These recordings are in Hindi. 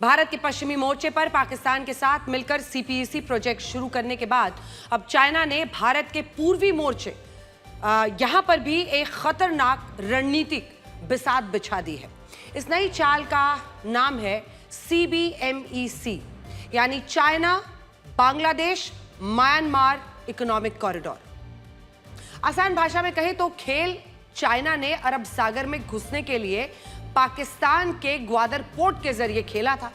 भारत के पश्चिमी मोर्चे पर पाकिस्तान के साथ मिलकर सीपीईसी प्रोजेक्ट शुरू करने के बाद अब चाइना ने भारत के पूर्वी मोर्चे यहां पर भी एक खतरनाक रणनीतिक बिसात बिछा दी है। इस नई चाल का नाम है CBMEC, यानी China Bangladesh Myanmar economic corridor. आसान भाषा में कहें तो खेल चाइना ने अरब सागर में घुसने के लिए पाकिस्तान के ग्वादर पोर्ट के जरिए खेला था।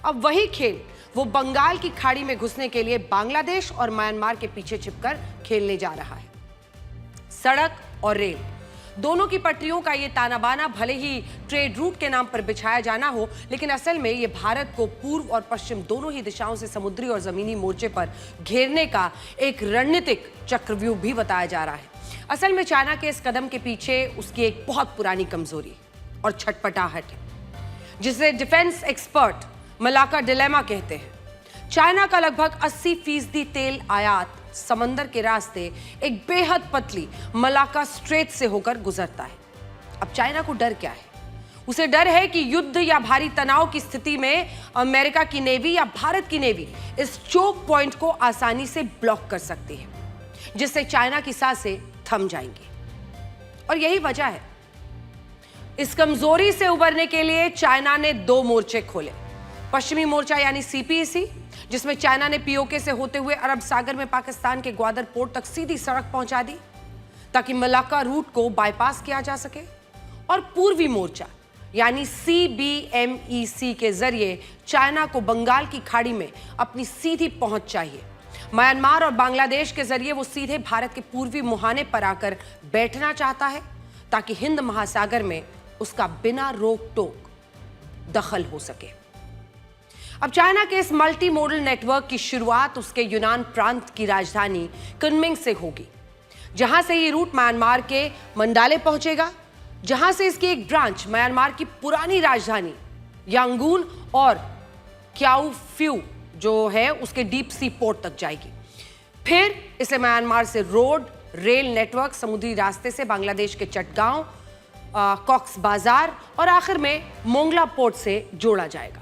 अब वही खेल वो बंगाल की खाड़ी में घुसने के लिए बांग्लादेश और म्यांमार के पीछे छिपकर खेलने जा रहा है। सड़क और रेल दोनों की पटरियों का ये ताना बाना भले ही ट्रेड रूट के नाम पर बिछाया जाना हो, लेकिन असल में ये भारत को पूर्व और पश्चिम दोनों ही दिशाओं से समुद्री और जमीनी मोर्चे पर घेरने का एक रणनीतिक चक्रव्यूह भी बताया जा रहा है। असल में चाइना के इस कदम के पीछे उसकी एक बहुत पुरानी कमजोरी और छटपटाहट है, जिसे डिफेंस एक्सपर्ट मलाका डिलेमा कहते हैं। चाइना का लगभग 80% तेल आयात समंदर के रास्ते एक बेहद पतली मलाका स्ट्रेट से होकर गुजरता है। अब चाइना को डर क्या है? उसे डर है कि युद्ध या भारी तनाव की स्थिति में अमेरिका की नेवी या भारत की नेवी इस चोक पॉइंट को आसानी से ब्लॉक कर सकती है, जिससे चाइना की सांसें थम जाएंगी। और यही वजह है, इस कमजोरी से उबरने के लिए चाइना ने 2 मोर्चे खोले। पश्चिमी मोर्चा यानी CPEC, जिसमें चाइना ने POK से होते हुए अरब सागर में पाकिस्तान के ग्वादर पोर्ट तक सीधी सड़क पहुंचा दी ताकि मलाक्का रूट को बाईपास किया जा सके। और पूर्वी मोर्चा यानी CBMEC के जरिए चाइना को बंगाल की खाड़ी में अपनी सीधी पहुंच चाहिए। म्यांमार और बांग्लादेश के जरिए वो सीधे भारत के पूर्वी मुहाने पर आकर बैठना चाहता है ताकि हिंद महासागर में उसका बिना रोक टोक दखल हो सके। अब चाइना के इस मल्टी मोडल नेटवर्क की शुरुआत उसके यूनान प्रांत की राजधानी कुनमिंग से होगी, जहां से ये रूट म्यांमार के मंडाले पहुंचेगा, जहां से इसकी एक ब्रांच म्यांमार की पुरानी राजधानी यांगून और क्याओ फ्यू जो है उसके डीप सी पोर्ट तक जाएगी। फिर इसे म्यांमार से रोड रेल नेटवर्क समुद्री रास्ते से बांग्लादेश के चटगांव, कॉक्स बाजार और आखिर में मोंगला पोर्ट से जोड़ा जाएगा।